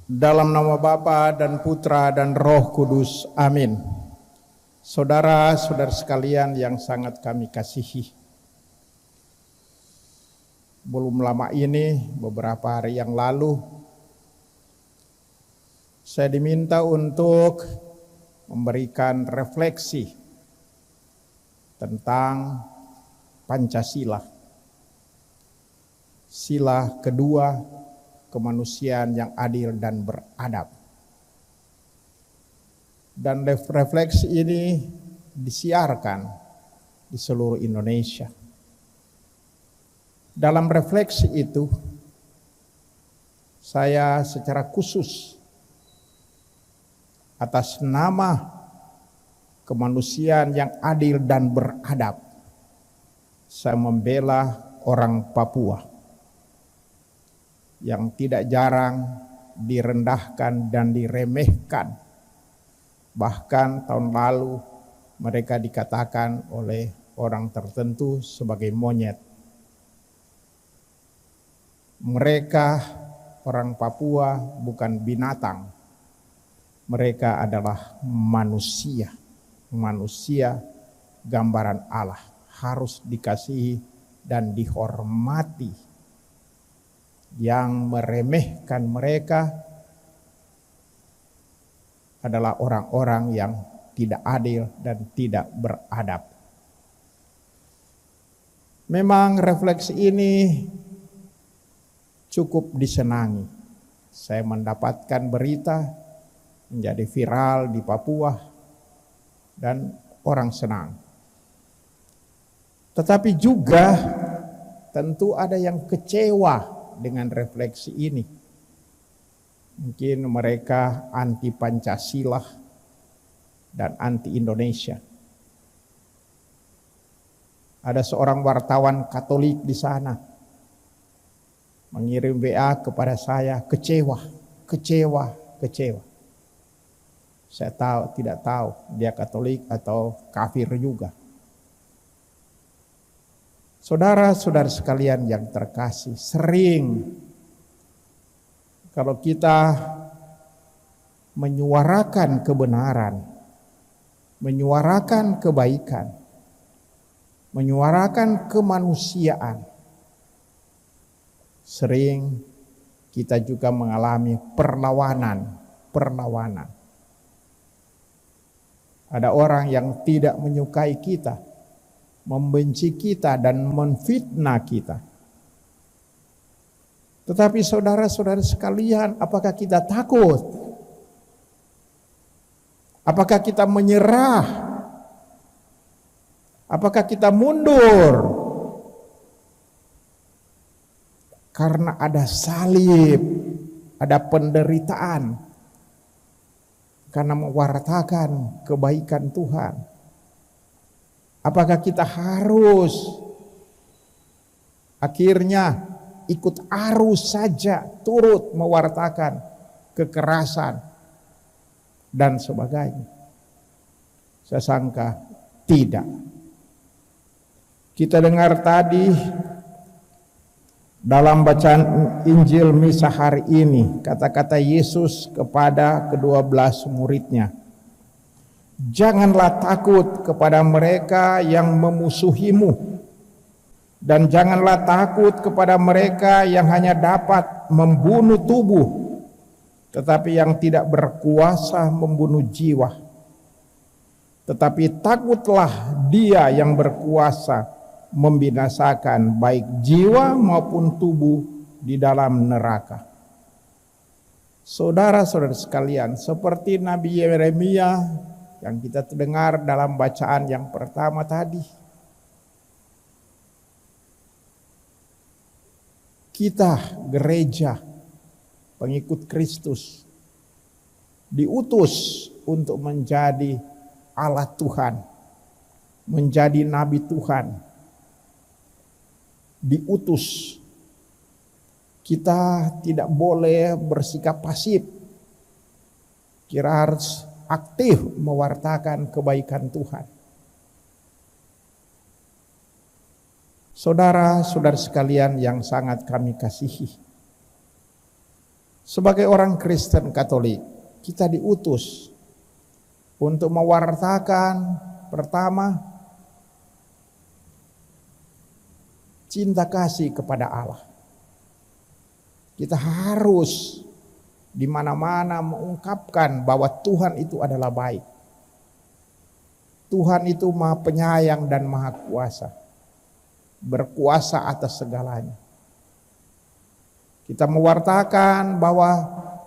Dalam nama Bapa dan Putra dan Roh Kudus. Amin. Saudara-saudara sekalian yang sangat kami kasihi, belum lama ini, beberapa hari yang lalu, saya diminta untuk memberikan refleksi tentang Pancasila, sila kedua kemanusiaan yang adil dan beradab. Dan refleksi ini disiarkan di seluruh Indonesia. Dalam refleksi itu, saya secara khusus atas nama kemanusiaan yang adil dan beradab, saya membela orang Papua yang tidak jarang direndahkan dan diremehkan. Bahkan tahun lalu mereka dikatakan oleh orang tertentu sebagai monyet. Mereka, orang Papua, bukan binatang. Mereka adalah manusia. Manusia gambaran Allah, harus dikasihi dan dihormati. Yang meremehkan mereka adalah orang-orang yang tidak adil dan tidak beradab. Memang refleksi ini cukup disenangi. Saya mendapatkan berita menjadi viral di Papua dan orang senang. Tetapi juga tentu ada yang kecewa dengan refleksi ini. Mungkin mereka anti Pancasila dan anti Indonesia. Ada seorang wartawan Katolik di sana mengirim WA kepada saya, kecewa. Saya tidak tahu dia Katolik atau kafir juga. Saudara-saudara sekalian yang terkasih, sering kalau kita menyuarakan kebenaran, menyuarakan kebaikan, menyuarakan kemanusiaan, sering kita juga mengalami perlawanan. Ada orang yang tidak menyukai kita, membenci kita dan menfitnah kita. Tetapi saudara-saudara sekalian, apakah kita takut? Apakah kita menyerah? Apakah kita mundur? Karena ada salib, ada penderitaan. Karena mewartakan kebaikan Tuhan. Apakah kita harus akhirnya ikut arus saja, turut mewartakan kekerasan dan sebagainya? Saya sangka tidak. Kita dengar tadi dalam bacaan Injil Misa hari ini, kata-kata Yesus kepada ke-12 muridnya, janganlah takut kepada mereka yang memusuhimu, dan janganlah takut kepada mereka yang hanya dapat membunuh tubuh, tetapi yang tidak berkuasa membunuh jiwa. Tetapi takutlah Dia yang berkuasa membinasakan baik jiwa maupun tubuh di dalam neraka. Saudara-saudara sekalian, seperti Nabi Yeremia yang kita dengar dalam bacaan yang pertama tadi, kita gereja pengikut Kristus diutus untuk menjadi alat Tuhan, menjadi nabi Tuhan, diutus. Kita tidak boleh bersikap pasif. Kita harus aktif mewartakan kebaikan Tuhan. Saudara-saudara sekalian yang sangat kami kasihi, Sebagai orang Kristen Katolik, kita diutus untuk mewartakan pertama cinta kasih kepada Allah. Kita harus di mana-mana mengungkapkan bahwa Tuhan itu adalah baik. Tuhan itu Maha Penyayang dan Maha Kuasa, berkuasa atas segalanya. Kita mewartakan bahwa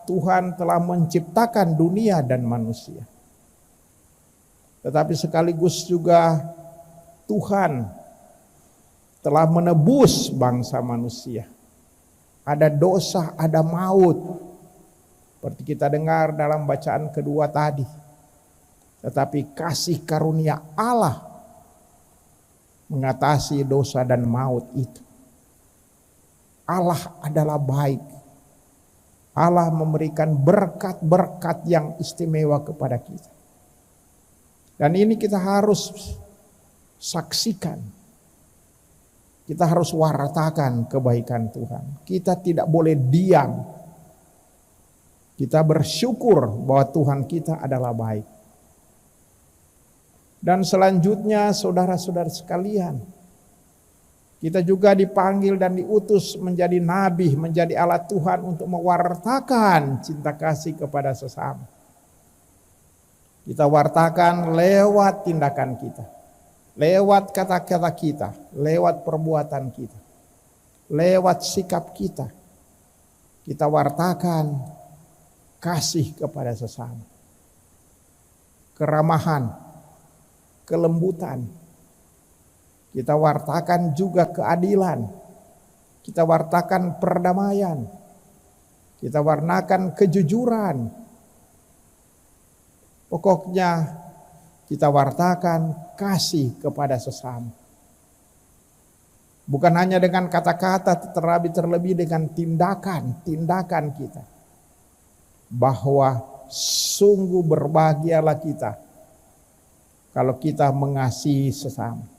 Tuhan telah menciptakan dunia dan manusia. Tetapi sekaligus juga Tuhan telah menebus bangsa manusia. Ada dosa, ada maut. Seperti kita dengar dalam bacaan kedua tadi. Tetapi kasih karunia Allah mengatasi dosa dan maut itu. Allah adalah baik. Allah memberikan berkat-berkat yang istimewa kepada kita. Dan ini kita harus saksikan. Kita harus wartakan kebaikan Tuhan. Kita tidak boleh diam. Kita bersyukur bahwa Tuhan kita adalah baik. Dan selanjutnya saudara-saudara sekalian, kita juga dipanggil dan diutus menjadi nabi, menjadi alat Tuhan untuk mewartakan cinta kasih kepada sesama. Kita wartakan lewat tindakan kita, lewat kata-kata kita, lewat perbuatan kita, lewat sikap kita. Kita wartakan kasih kepada sesama, keramahan, kelembutan. Kita wartakan juga keadilan. Kita wartakan perdamaian. Kita wartakan kejujuran. Pokoknya kita wartakan kasih kepada sesama. Bukan hanya dengan kata-kata, terlebih dengan tindakan kita. Bahwa sungguh berbahagialah kita kalau kita mengasihi sesama.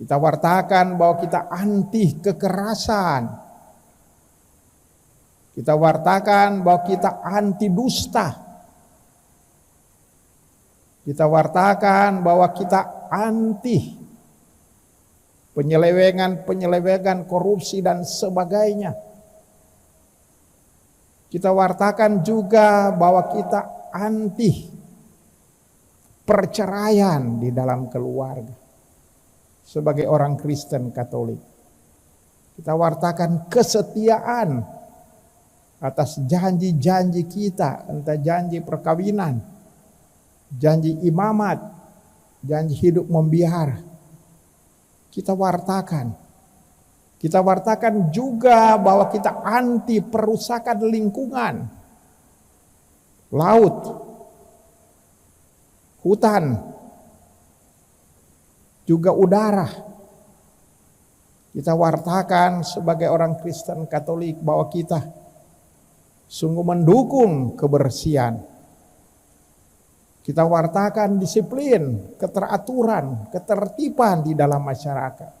Kita wartakan bahwa kita anti kekerasan. Kita wartakan bahwa kita anti dusta. Kita wartakan bahwa kita anti penyelewengan, korupsi dan sebagainya. Kita wartakan juga bahwa kita anti perceraian di dalam keluarga. Sebagai orang Kristen Katolik, kita wartakan kesetiaan atas janji-janji kita, entah janji perkawinan, janji imamat, janji hidup membiara. Kita wartakan. Kita wartakan juga bahwa kita anti perusakan lingkungan, laut, hutan, juga udara. Kita wartakan sebagai orang Kristen Katolik bahwa kita sungguh mendukung kebersihan. Kita wartakan disiplin, keteraturan, ketertiban di dalam masyarakat.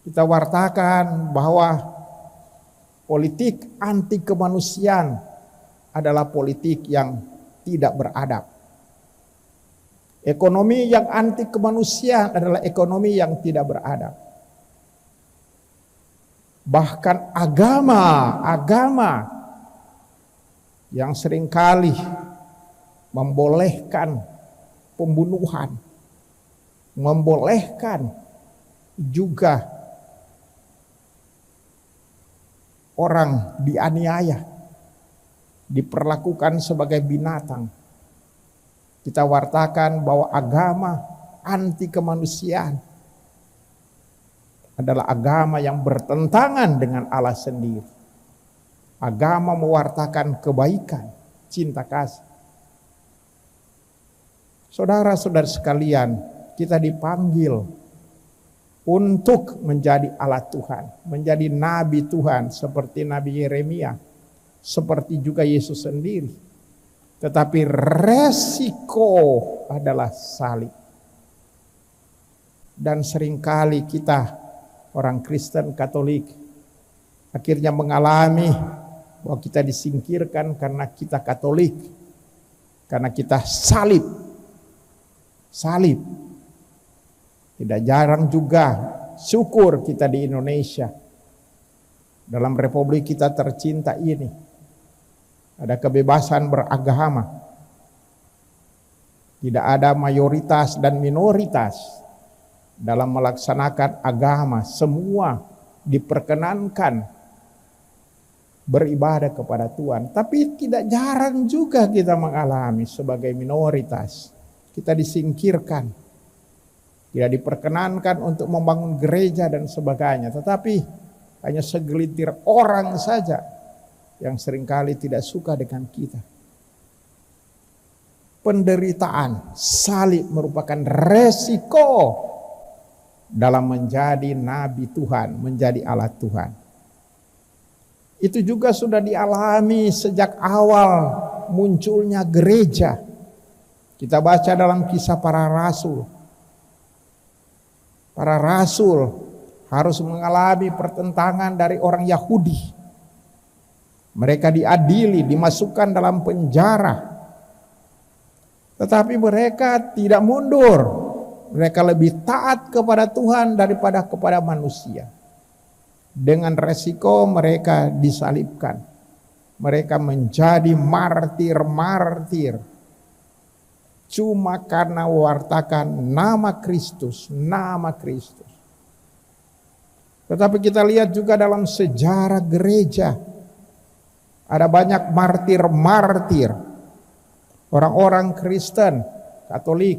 Kita wartakan bahwa politik anti kemanusiaan adalah politik yang tidak beradab. Ekonomi yang anti kemanusiaan adalah ekonomi yang tidak beradab. Bahkan agama yang seringkali membolehkan pembunuhan, membolehkan juga orang dianiaya, diperlakukan sebagai binatang. Kita wartakan bahwa agama anti kemanusiaan adalah agama yang bertentangan dengan Allah sendiri. Agama mewartakan kebaikan, cinta kasih. Saudara-saudara sekalian, kita dipanggil untuk menjadi alat Tuhan, menjadi nabi Tuhan seperti Nabi Yeremia, seperti juga Yesus sendiri. Tetapi resiko adalah salib. Dan seringkali kita orang Kristen Katolik akhirnya mengalami bahwa kita disingkirkan karena kita Katolik, karena kita salib. Tidak jarang juga syukur kita di Indonesia, dalam republik kita tercinta ini ada kebebasan beragama, tidak ada mayoritas dan minoritas dalam melaksanakan agama, semua diperkenankan beribadah kepada Tuhan. Tapi tidak jarang juga kita mengalami sebagai minoritas, kita disingkirkan, tidak diperkenankan untuk membangun gereja dan sebagainya. Tetapi hanya segelintir orang saja yang seringkali tidak suka dengan kita. Penderitaan, salib merupakan resiko dalam menjadi nabi Tuhan, menjadi alat Tuhan. Itu juga sudah dialami sejak awal munculnya gereja. Kita baca dalam Kisah Para Rasul. Para rasul harus mengalami pertentangan dari orang Yahudi. Mereka diadili, dimasukkan dalam penjara. Tetapi mereka tidak mundur. Mereka lebih taat kepada Tuhan daripada kepada manusia. Dengan resiko mereka disalibkan. Mereka menjadi martir-martir. Cuma karena mewartakan nama Kristus, nama Kristus. Tetapi kita lihat juga dalam sejarah gereja, ada banyak martir-martir, orang-orang Kristen, Katolik,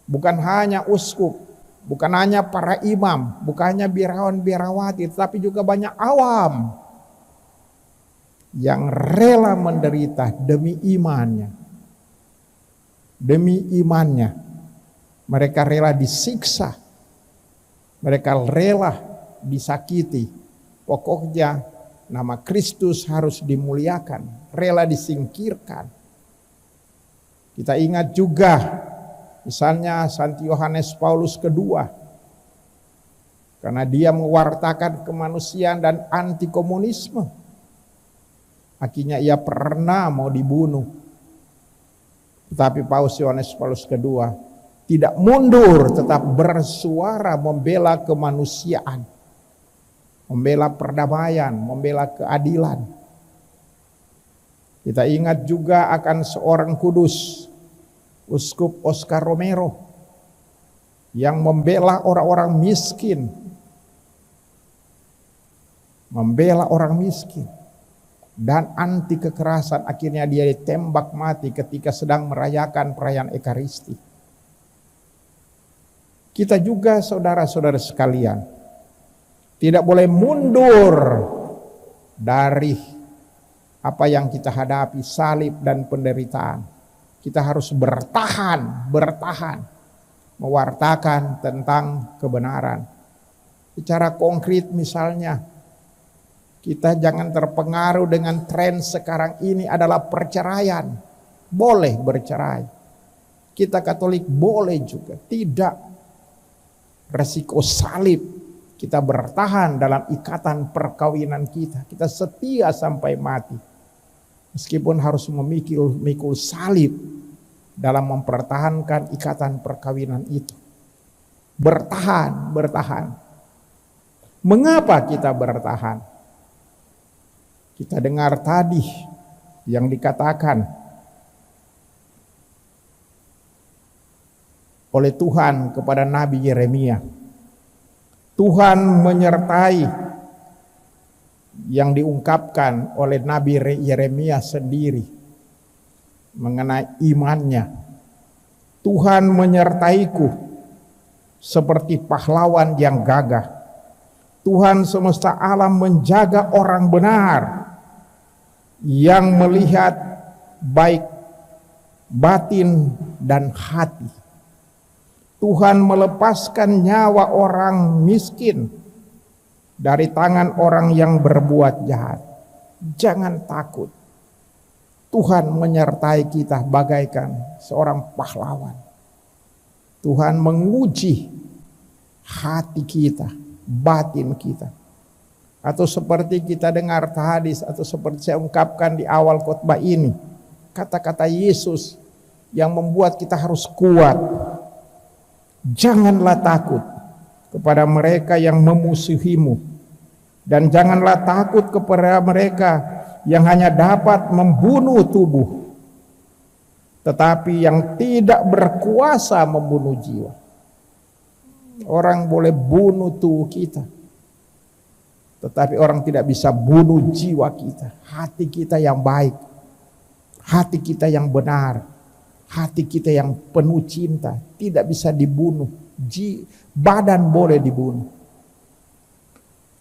bukan hanya uskup, bukan hanya para imam, bukan hanya biarawan-biarawati, tetapi juga banyak awam yang rela menderita demi imannya. Demi imannya, mereka rela disiksa, mereka rela disakiti. Pokoknya nama Kristus harus dimuliakan, rela disingkirkan. Kita ingat juga misalnya Santo Yohanes Paulus kedua, karena dia mewartakan kemanusiaan dan anti komunisme. Akhirnya ia pernah mau dibunuh. Tetapi Paus Yohanes Paulus kedua tidak mundur, tetap bersuara membela kemanusiaan, membela perdamaian, membela keadilan. Kita ingat juga akan seorang kudus, Uskup Oscar Romero, yang membela orang-orang miskin, membela orang miskin. Dan anti kekerasan, akhirnya dia ditembak mati ketika sedang merayakan perayaan Ekaristi. Kita juga saudara-saudara sekalian tidak boleh mundur dari apa yang kita hadapi, salib dan penderitaan. Kita harus bertahan, mewartakan tentang kebenaran. Secara konkret misalnya, kita jangan terpengaruh dengan tren sekarang ini adalah perceraian. Boleh bercerai. Kita Katolik boleh juga. Tidak. Resiko salib. Kita bertahan dalam ikatan perkawinan kita. Kita setia sampai mati. Meskipun harus memikul salib dalam mempertahankan ikatan perkawinan itu. Bertahan. Mengapa kita bertahan? Kita dengar tadi yang dikatakan oleh Tuhan kepada Nabi Yeremia. Tuhan menyertai yang diungkapkan oleh Nabi Yeremia sendiri mengenai imannya. Tuhan menyertaiku seperti pahlawan yang gagah. Tuhan semesta alam menjaga orang benar yang melihat baik batin dan hati. Tuhan melepaskan nyawa orang miskin dari tangan orang yang berbuat jahat. Jangan takut. Tuhan menyertai kita bagaikan seorang pahlawan. Tuhan menguji hati kita, batin kita. Atau seperti kita dengar hadis, atau seperti saya ungkapkan di awal khotbah ini, kata-kata Yesus yang membuat kita harus kuat. Janganlah takut kepada mereka yang memusuhimu, dan janganlah takut kepada mereka yang hanya dapat membunuh tubuh, tetapi yang tidak berkuasa membunuh jiwa. Orang boleh bunuh tubuh kita, tetapi orang tidak bisa bunuh jiwa kita, hati kita yang baik, hati kita yang benar, hati kita yang penuh cinta, tidak bisa dibunuh. Badan boleh dibunuh,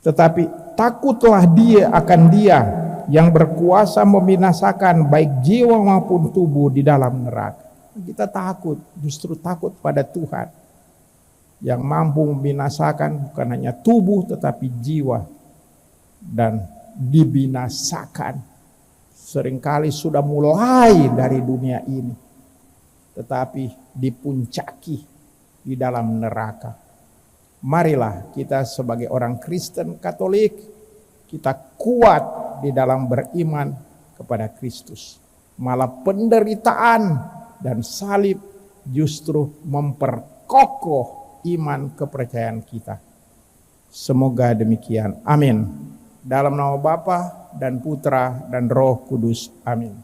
tetapi takutlah akan dia yang berkuasa membinasakan baik jiwa maupun tubuh di dalam neraka. Kita takut, justru takut pada Tuhan yang mampu membinasakan bukan hanya tubuh tetapi jiwa, dan dibinasakan seringkali sudah mulai dari dunia ini, tetapi dipuncaki di dalam neraka. Marilah kita sebagai orang Kristen Katolik, kita kuat di dalam beriman kepada Kristus. Malah penderitaan dan salib justru memperkokoh iman kepercayaan kita. Semoga demikian. Amin. Dalam nama Bapa dan Putra dan Roh Kudus. Amin.